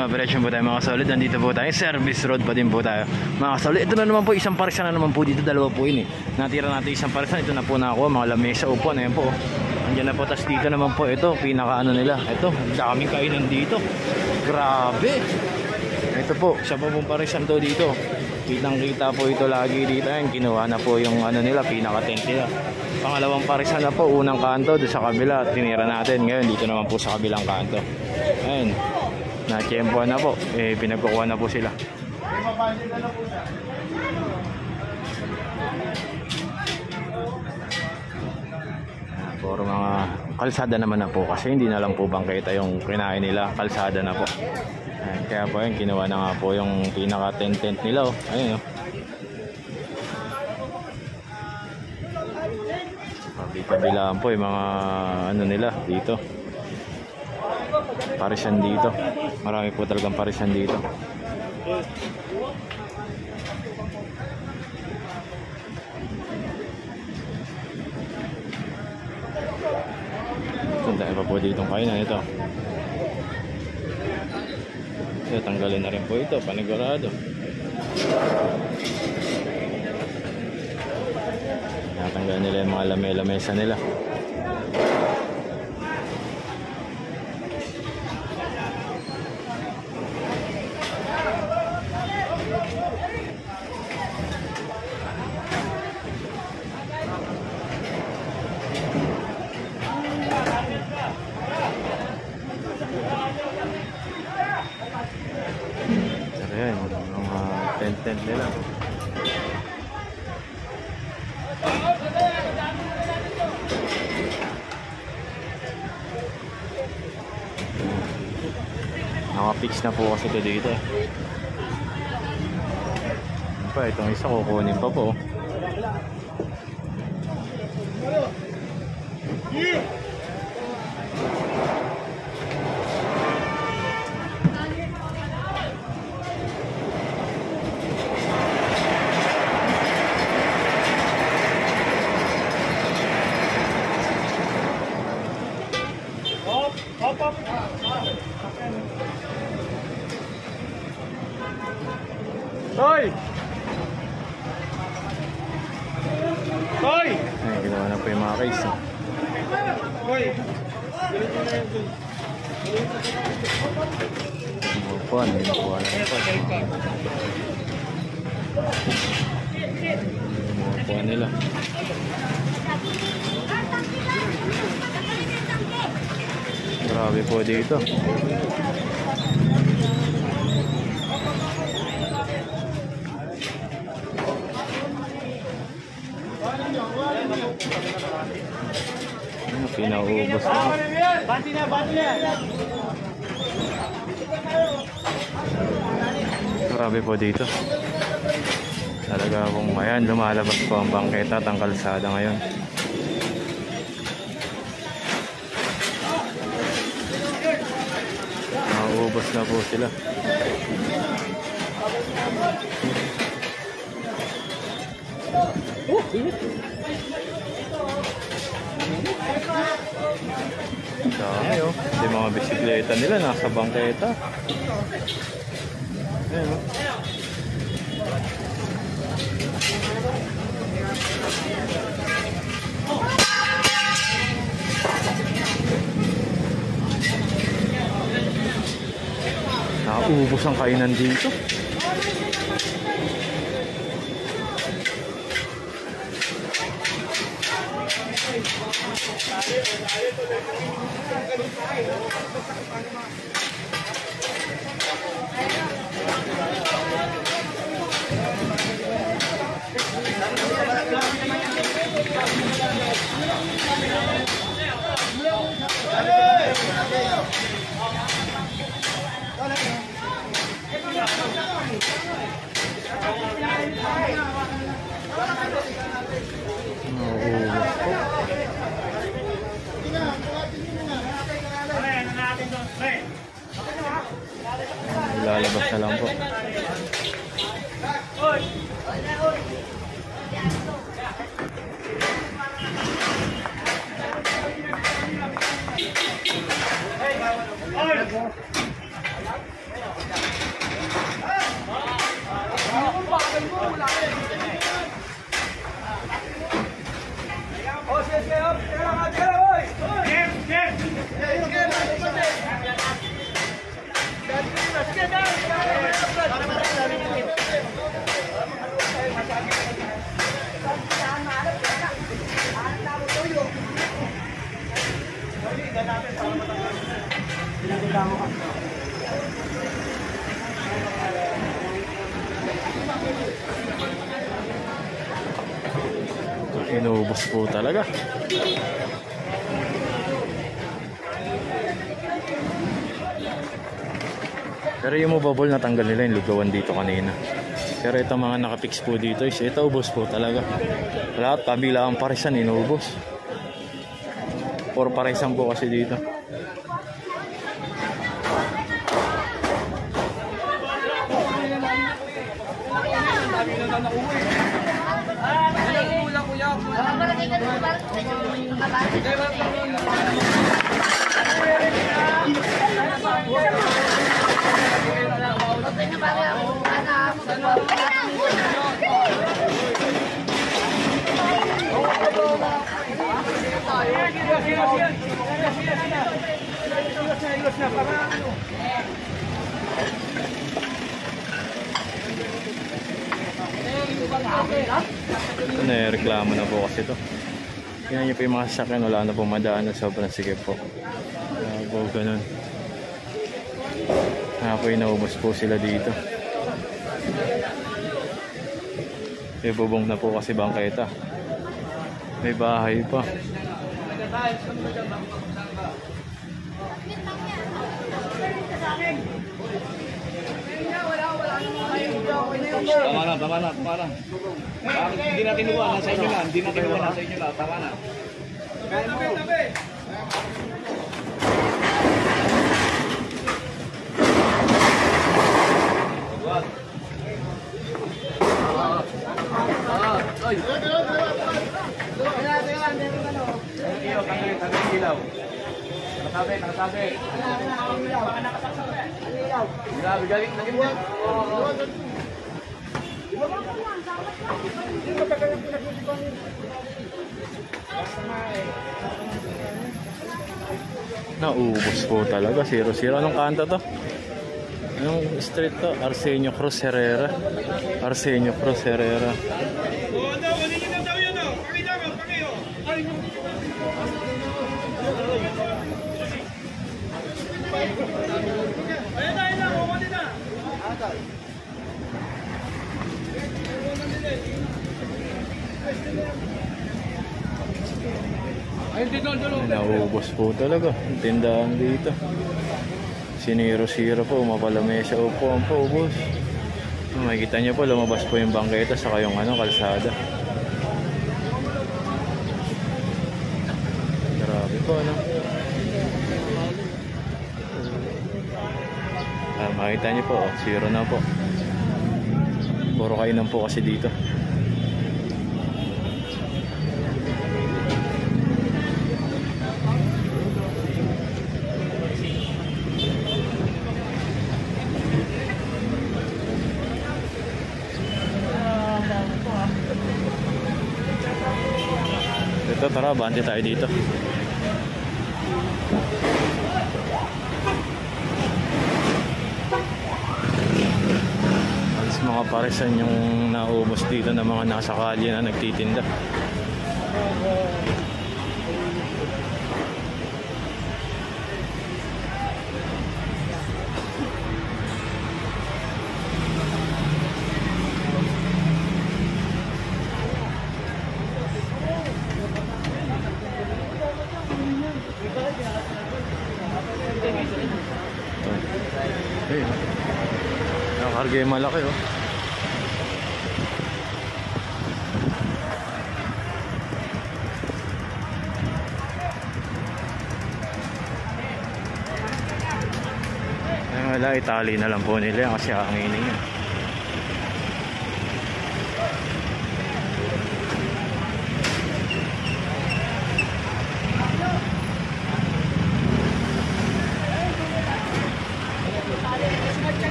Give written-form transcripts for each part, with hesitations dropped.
mga operasyon po tayo mga solid. Nandito po tayo, service road pa din po tayo mga solid. Ito na naman po, isang parisan na naman po dito. Dalawa po yun eh. Natira natin isang parisan. Ito na po na ako, mga lamesa, upuan. Ayan po, andyan na po. Tapos dito naman po, ito, pinaka ano nila. Ito, daming kainan dito. Grabe. Ito po, isa po pong parisan to dito. Kitang kita po ito lagi dito. Ayan, kinuha na po yung ano nila, pinaka tent nila. Pangalawang parisan na po, unang kanto doon sa kabila. Tinira natin. Ngayon, dito naman po sa kabilang kanto. Ayan, na-tiyempoan na po. Pinagkukuha na po sila. Puro mga kalsada naman na po. Kasi hindi na lang po bangketa yung kinain nila. Kalsada na po. Ayan, kaya po yun, kinuha na nga po yung pinaka-tent nila. Oh. Ayun oh. Kabilaan po yung mga ano nila dito. Parisan dito. Marami po talagang parisan dito. Tandaan pa po dito kainan ito. So, tanggalin na rin po ito, panigurado. Natanggalin nila yung mga lamesa nila. Ayan, mga tent nila. Naka-fix na po kasi ito dito. Pa, itong isa kukunin pa po. Hoy! Hoy! Ay, ginawa na po yung mga case. Hoy! Upuan, upuan na po. Upuan nila. Grabe po dito. Pinaubos na. Bati na, bati na. Grabe po dito. Talaga kung ayan, lumalabas po ang bangketa at ang kalsada ngayon. Naubos na po sila. Dami oh. Yung mga bisikleta nila nasa bangketa. Ayan oh. Nakaubos ang kainan dito. Lalabas na lang po. Inubos po talaga. Pero yung movable natanggal nila yung lugawan dito kanina. Pero itong mga nakapix po dito is ito ubos po talaga. Lahat kabila ang parisan inubos. Or parisan po kasi dito. Ito na reklamo na po kasi ito. Tingnan nyo po yung mga sasakyan, wala na po madaan na sobrang sikip po. Po ganun. Po inaubos po sila dito. May bubong na po kasi bangketa. May bahay pa. Tama na. Hindi natin iwan, nasa inyo lang. Hindi natin iwan, nasa inyo lang. Tama na. Nakasabi. Grabe, galing na ganyan. Naubos po talaga. 0-0. Anong kanto to? Anong street to? Arsenio Cruz Herrera. Naubos po talaga ang tindahan dito. Siniro-siro po, mapalamesa upuan po, ubos. Makikita nyo po, lumabas po yung bangketa sa kayong kalsada. Grabe po, ano? Makikita nyo po, 0 na po. Puro kainan po kasi dito. Ito, tara, bante tayo dito. Alis mga parisan yung naubos dito ng mga nasa kalye na nagtitinda. Hey, nakakarga yung malaki, oh. Wala, itali na lang po nila kasi hanginin yan.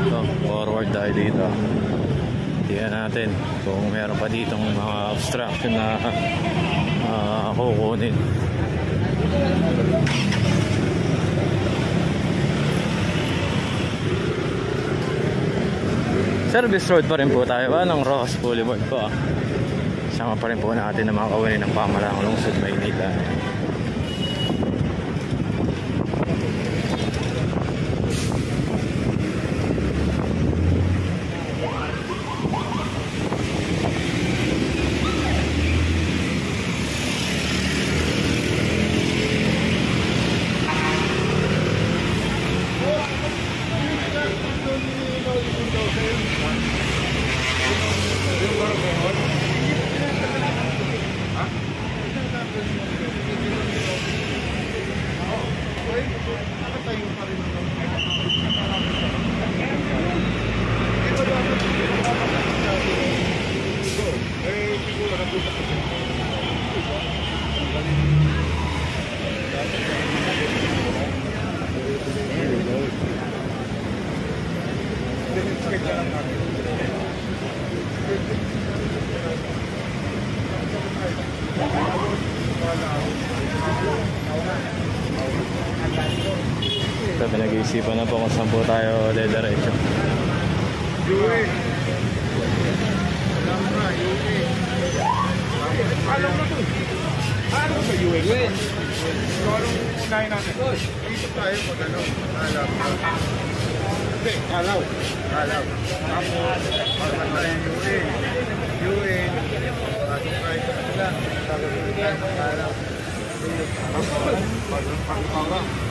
So, forward tayo dito. Tingnan natin kung meron pa ditong mga obstruction na kukunin. Service road pa rin po tayo ng Rojas Boulevard po. Sama pa rin po natin ang mga kawani ng pamahalang lungsod Maynila. So, pinag-iisipan na po kung saan po tayo dediretso. Alam mo to. Ano ba UN? UN. So, anong unahin natin? Dito tayo pag ano? Kalaw. Hindi, kalaw. Kalaw. Tapos, pagkat tayo UN. UN. Pasok tayo sa kanila. Tapos, kalaw. Pag-pagpara.